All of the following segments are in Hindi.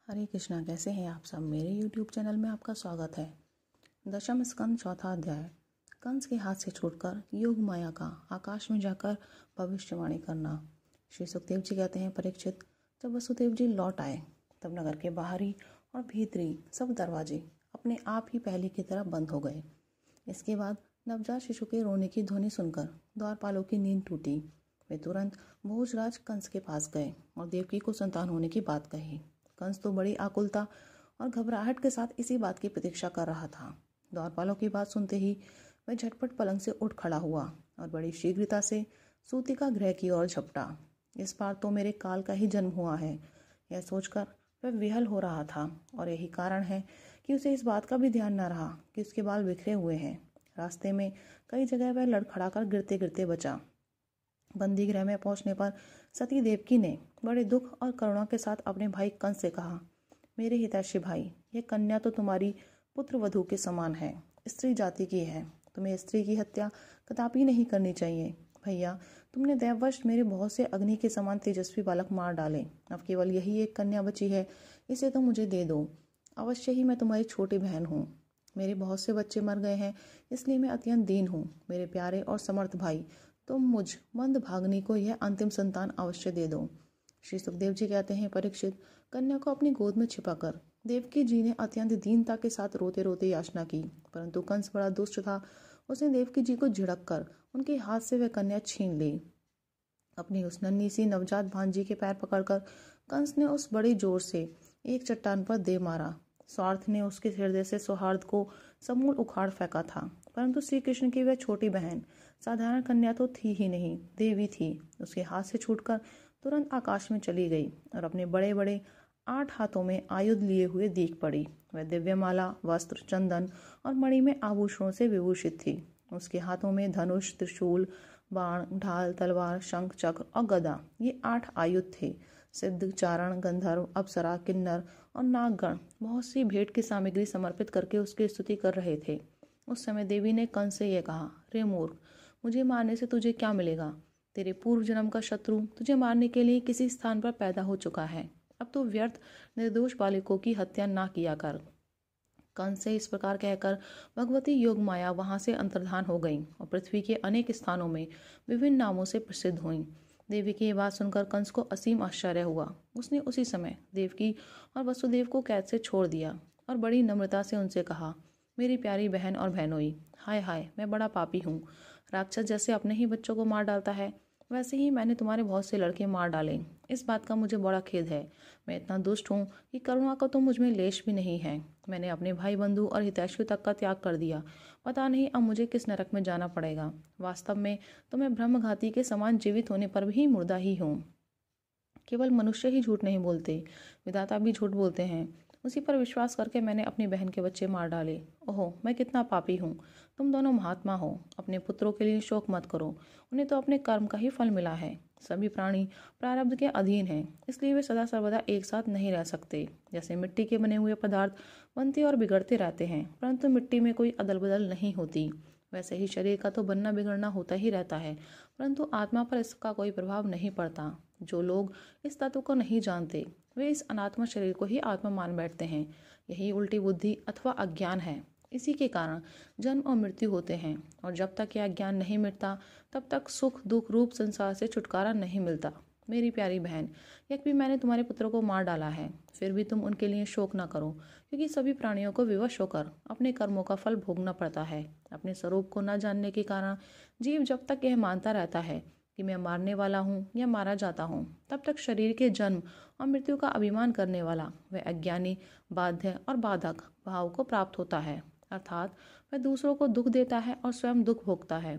हरे कृष्णा। कैसे हैं आप सब? मेरे YouTube चैनल में आपका स्वागत है। दशम स्कंद, चौथा अध्याय। कंस के हाथ से छूटकर योग माया का आकाश में जाकर भविष्यवाणी करना। श्री सुखदेव जी कहते हैं, परीक्षित, जब वसुदेव जी लौट आए तब नगर के बाहरी और भीतरी सब दरवाजे अपने आप ही पहले की तरह बंद हो गए। इसके बाद नवजात शिशु के रोने की ध्वनि सुनकर द्वारपालों की नींद टूटी। वे तुरंत भोजराज कंस के पास गए और देवकी को संतान होने की बात कही। कंस तो बड़ी आकुलता और घबराहट के साथ इसी बात की प्रतीक्षा कर रहा था। द्वारपालों की बात सुनते ही वह झटपट पलंग से उठ खड़ा हुआ और बड़ी शीघ्रता से सूतिका गृह की ओर झपटा। इस बार तो मेरे काल का ही जन्म हुआ है, यह सोचकर वह विहल हो रहा था। और यही कारण है कि उसे इस बात का भी ध्यान न रहा कि उसके बाल बिखरे हुए हैं। रास्ते में कई जगह वह लड़खड़ाकर गिरते गिरते बचा। बंदी गृह में पहुंचने पर सती देवकी ने बड़े दुख और करुणा के साथ अपने भाई कंस से कहा, मेरे हितैषी भाई, यह कन्या तो तुम्हारी पुत्र वधू के समान है, स्त्री जाति की है। तुम्हें स्त्री की हत्या कदापि नहीं करनी चाहिए। भैया, तुमने दैववश मेरे बहुत से अग्नि के समान तेजस्वी बालक मार डाले। अब केवल यही एक कन्या बची है, इसे तो मुझे दे दो। अवश्य ही मैं तुम्हारी छोटी बहन हूँ। मेरे बहुत से बच्चे मर गए हैं, इसलिए मैं अत्यंत दीन हूँ। मेरे प्यारे और समर्थ भाई, तुम मुझ मंद भागनी को यह अंतिम संतान अवश्य दे दो। श्री सुखदेव जी कहते हैं, परीक्षित, कन्या को अपनी गोद में छिपाकर देवकी जी ने अत्यंत दीनता के साथ रोते रोते याचना की, परंतु कंस बड़ा दुष्ट था। उसने देवकी जी को झिड़क कर उनके हाथ से वह कन्या छीन ली। अपनी उस नन्ही सी नवजात भांजी के पैर पकड़कर कंस ने उस बड़ी जोर से एक चट्टान पर दे मारा। स्वार्थ ने उसके हृदय से सौहार्द को समूल उखाड़ फेंका था, परंतु श्री कृष्ण की वह छोटी बहन साधारण कन्या तो थी ही नहीं, देवी थी। उसके हाथ से छूटकर तुरंत आकाश में चली गई और अपने बड़े बड़े 8 हाथों में आयुध लिए हुए दीख पड़ी। वह दिव्यमाला, वस्त्र, चंदन और मणि में आभूषणों से विभूषित थी। उसके हाथों में धनुष, त्रिशूल, बाण, ढाल, तलवार, शंख, चक्र और गदा, ये 8 आयुध थे। सिद्ध, चारण, गंधर्व, अप्सरा, किन्नर और नागगण बहुत सी भेंट की सामग्री समर्पित करके उसकी स्तुति कर रहे थे। उस समय देवी ने कंस से यह कहा, रे मूर्ख, मुझे मारने से तुझे क्या मिलेगा? तेरे पूर्व जन्म का शत्रु तुझे मारने के लिए किसी स्थान पर पैदा हो चुका है। अब तो व्यर्थ निर्दोष बालिकों की हत्या ना किया कर। कंस से इस प्रकार कहकर भगवती योग माया वहां से अंतर्धान हो गई और पृथ्वी के अनेक स्थानों में विभिन्न नामों से प्रसिद्ध हुई। देवी की यह बात सुनकर कंस को असीम आश्चर्य हुआ। उसने उसी समय देवकी और वसुदेव को कैद से छोड़ दिया और बड़ी नम्रता से उनसे कहा, मेरी प्यारी बहन और बहनोई, हाय हाय, मैं बड़ा पापी हूँ। राक्षस जैसे अपने ही बच्चों को मार डालता है, वैसे ही मैंने तुम्हारे बहुत से लड़के मार डाले। इस बात का मुझे बड़ा खेद है। मैं इतना दुष्ट हूँ कि करुणा का तो मुझ में लेश भी नहीं है। मैंने अपने भाई बंधु और हितैषी तक का त्याग कर दिया। पता नहीं अब मुझे किस नरक में जाना पड़ेगा। वास्तव में तो मैं ब्रह्मघाती के समान जीवित होने पर भी मुर्दा ही हूँ। केवल मनुष्य ही झूठ नहीं बोलते, विधाता भी झूठ बोलते हैं। उसी पर विश्वास करके मैंने अपनी बहन के बच्चे मार डाले। ओहो, मैं कितना पापी हूँ। तुम दोनों महात्मा हो, अपने पुत्रों के लिए शोक मत करो। उन्हें तो अपने कर्म का ही फल मिला है। सभी प्राणी प्रारब्ध के अधीन हैं, इसलिए वे सदा सर्वदा एक साथ नहीं रह सकते। जैसे मिट्टी के बने हुए पदार्थ बनते और बिगड़ते रहते हैं, परंतु मिट्टी में कोई अदल बदल नहीं होती, वैसे ही शरीर का तो बनना बिगड़ना होता ही रहता है, परंतु आत्मा पर इसका कोई प्रभाव नहीं पड़ता। जो लोग इस तत्व को नहीं जानते, वे इस अनात्मा शरीर को ही आत्मा मान बैठते हैं। यही उल्टी बुद्धि अथवा अज्ञान है। इसी के कारण जन्म और मृत्यु होते हैं, और जब तक यह ज्ञान नहीं मिटता तब तक सुख दुख रूप संसार से छुटकारा नहीं मिलता। मेरी प्यारी बहन, यद्यपि मैंने तुम्हारे पुत्रों को मार डाला है, फिर भी तुम उनके लिए शोक न करो, क्योंकि सभी प्राणियों को विवश होकर अपने कर्मों का फल भोगना पड़ता है। अपने स्वरूप को न जानने के कारण जीव जब तक यह मानता रहता है कि मैं मारने वाला हूँ या मारा जाता हूँ, तब तक शरीर के जन्म और मृत्यु का अभिमान करने वाला वह अज्ञानी, बाध्य और बाधक भाव को प्राप्त होता है, अर्थात वह दूसरों को दुख देता है और स्वयं दुख भोगता है।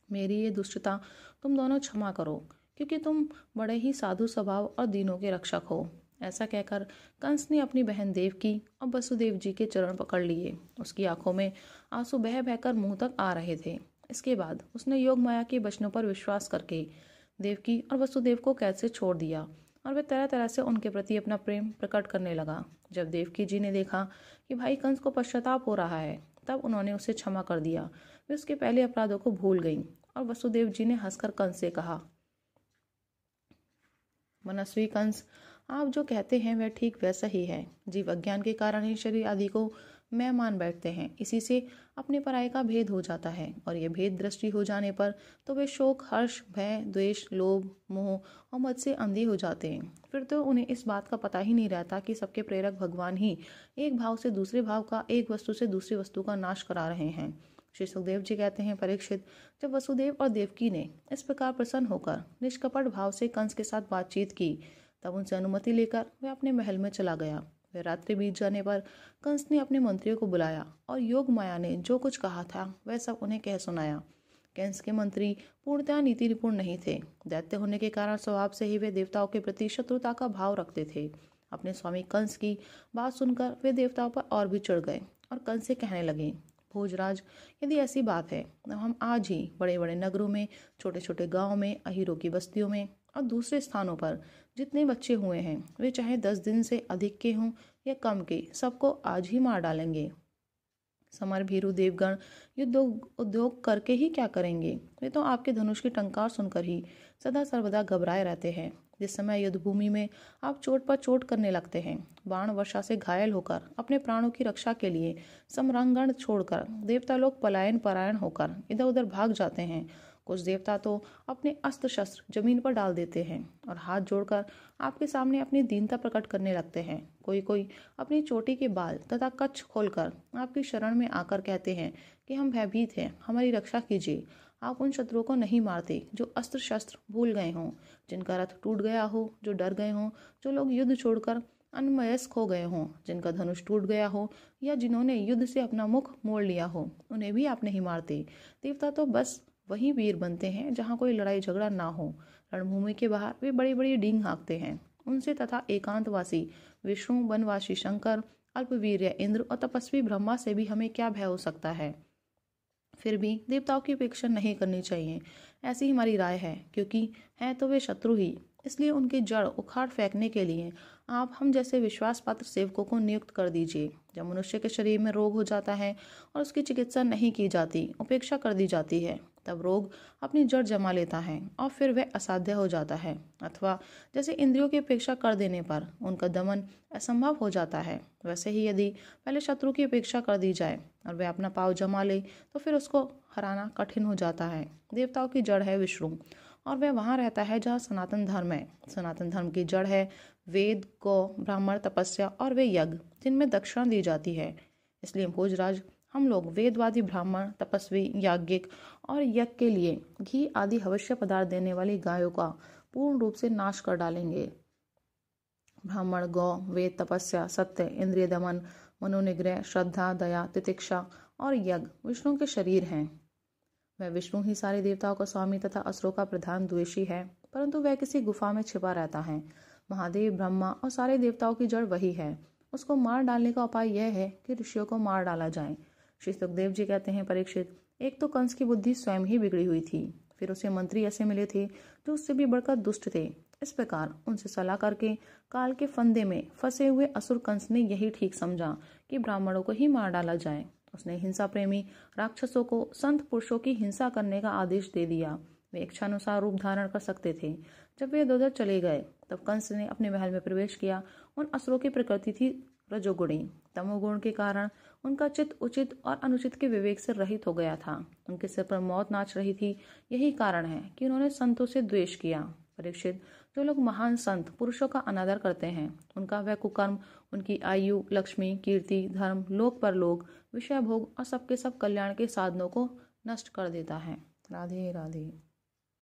मेरी ये दुष्टता तुम दोनों क्षमा करो, क्योंकि तुम बड़े ही साधु स्वभाव और दीनों के रक्षक हो। ऐसा कहकर कंस ने अपनी बहन देवकी और वसुदेव जी के चरण पकड़ लिए। उसकी आंखों में आंसू बह बहकर मुंह तक आ रहे थे। इसके बाद उसने योग माया के वचनों पर विश्वास करके देवकी और वसुदेव को कैद से छोड़ दिया और वे तरह तरह से उनके प्रति अपना प्रेम प्रकट करने लगा। जब देवकी जी ने देखा कि भाई कंस को पश्चाताप हो रहा है, तब उन्होंने उसे क्षमा कर दिया। वे उसके पहले अपराधों को भूल गईं और वसुदेव जी ने हंसकर कंस से कहा, मनस्वी कंस, आप जो कहते हैं वह ठीक वैसा ही है। जीव अज्ञान के कारण ही शरीर आदि को मैं मान बैठते हैं। इसी से अपने पराये का भेद हो जाता है, और यह भेद दृष्टि हो जाने पर तो वे शोक, हर्ष, भय, द्वेष, लोभ, मोह और मद से अंधे हो जाते हैं। फिर तो उन्हें इस बात का पता ही नहीं रहता कि सबके प्रेरक भगवान ही एक भाव से दूसरे भाव का, एक वस्तु से दूसरी वस्तु का नाश करा रहे हैं। श्री सुखदेव जी कहते हैं, परीक्षित, जब वसुदेव और देवकी ने इस प्रकार प्रसन्न होकर निष्कपट भाव से कंस के साथ बातचीत की, तब उनसे अनुमति लेकर वह अपने महल में चला गया। वह रात्रि बीत जाने पर कंस ने अपने मंत्रियों को बुलाया और योग माया ने जो कुछ कहा था वह सब उन्हें कह सुनाया। कंस के मंत्री पूर्णतः नीति निपुण नहीं थे। दैत्य होने के कारण स्वभाव से ही वे देवताओं के प्रति शत्रुता का भाव रखते थे। अपने स्वामी कंस की बात सुनकर वे देवताओं पर और भी चढ़ गए और कंस से कहने लगे, भोजराज, यदि ऐसी बात है तो हम आज ही बड़े बड़े नगरों में, छोटे छोटे गाँव में, अहीरों की बस्तियों में और दूसरे स्थानों पर जितने बच्चे हुए हैं, वे चाहे 10 दिन से अधिक के हों या कम के, सबको आज ही मार डालेंगे। समर भीरु देवगण युद्ध उद्योग करके ही क्या करेंगे? वे तो आपके धनुष की टंकार सुनकर ही सदा सर्वदा घबराए रहते हैं। जिस समय युद्ध भूमि में आप चोट पर चोट करने लगते हैं, बाण वर्षा से घायल होकर अपने प्राणों की रक्षा के लिए समरांगण छोड़कर देवता लोग पलायन परायण होकर इधर उधर भाग जाते हैं। कुछ देवता तो अपने अस्त्र शस्त्र जमीन पर डाल देते हैं और हाथ जोड़कर आपके सामने अपनी दीनता प्रकट करने लगते हैं। कोई कोई अपनी चोटी के बाल तथा कच्छ खोलकर आपकी शरण में आकर कहते हैं कि हम भयभीत हैं, हमारी रक्षा कीजिए। आप उन शत्रुओं को नहीं मारते जो अस्त्र शस्त्र भूल गए हों, जिनका रथ टूट गया हो, जो डर गए हों, जो लोग युद्ध छोड़कर अनमयस्क हो गए हों, जिनका धनुष टूट गया हो या जिन्होंने युद्ध से अपना मुख मोड़ लिया हो, उन्हें भी आप नहीं मारते। देवता तो बस वही वीर बनते हैं जहाँ कोई लड़ाई झगड़ा ना हो। रणभूमि के बाहर वे बड़ी बड़ी डींग हाँकते हैं। उनसे तथा एकांतवासी विष्णु, वनवासी शंकर, अल्पवीर्य इंद्र और तपस्वी ब्रह्मा से भी हमें क्या भय हो सकता है? फिर भी देवताओं की उपेक्षा नहीं करनी चाहिए, ऐसी हमारी राय है, क्योंकि हैं तो वे शत्रु ही। इसलिए उनकी जड़ उखाड़ फेंकने के लिए आप हम जैसे विश्वास पात्र सेवकों को नियुक्त कर दीजिए। जब मनुष्य के शरीर में रोग हो जाता है और उसकी चिकित्सा नहीं की जाती, उपेक्षा कर दी जाती है, तब रोग अपनी जड़ जमा लेता है और फिर वह असाध्य हो जाता है। अथवा जैसे इंद्रियों की उपेक्षा कर देने पर उनका दमन असंभव हो जाता है, वैसे ही यदि पहले शत्रु की उपेक्षा कर दी जाए और वह अपना पाव जमा ले तो फिर उसको हराना कठिन हो जाता है। देवताओं की जड़ है विष्णु और वह वहाँ रहता है जहाँ सनातन धर्म है। सनातन धर्म की जड़ है वेद, गौ, ब्राह्मण, तपस्या और वे यज्ञ जिनमें दक्षिणा दी जाती है। इसलिए भोजराज, हम लोग वेदवादी ब्राह्मण, तपस्वी, याज्ञिक और यज्ञ के लिए घी आदि अवश्य पदार्थ देने वाली गायों का पूर्ण रूप से नाश कर डालेंगे। ब्राह्मण, गौ, वेद, तपस्या, सत्य, इंद्रिय दमन, मनोनिग्रह, श्रद्धा, दया, तितिक्षा और यज्ञ विष्णु के शरीर हैं। वह विष्णु ही सारे देवताओं का स्वामी तथा असुरों का प्रधान द्वेषी है, परंतु वह किसी गुफा में छिपा रहता है। महादेव, ब्रह्मा और सारे देवताओं की जड़ वही है। उसको मार डालने का उपाय यह है कि ऋषियों को मार डाला जाए। श्री सुखदेव जी कहते हैं, परीक्षित, एक तो कंस की बुद्धि स्वयं ही बिगड़ी हुई थी, फिर उसे मंत्री ऐसे मिले थे जो उससे भी बढ़कर दुष्ट थे। इस प्रकार उनसे सलाह करके काल के फंदे में फंसे हुए असुर कंस ने यही ठीक समझा कि ब्राह्मणों को ही मार डाला जाए। उसने हिंसा प्रेमी राक्षसों को संत पुरुषों की हिंसा करने का आदेश दे दिया। वे इच्छानुसार रूप धारण कर सकते थे। जब वे इधर चले गए तब कंस ने अपने महल में प्रवेश किया। उन असुरों की प्रकृति थी रजोगुणी। तमोगुण के कारण उनका चित्त उचित और अनुचित के विवेक से रहित हो गया था। उनके सिर पर मौत नाच रही थी। यही कारण है कि उन्होंने संतों से द्वेष किया। परीक्षित, जो लोग महान संत पुरुषों का अनादर करते हैं, उनका वह कुकर्म उनकी आयु, लक्ष्मी, कीर्ति, धर्म, लोक परलोक, विषय भोग और सबके सब कल्याण के साधनों को नष्ट कर देता है। राधे राधे।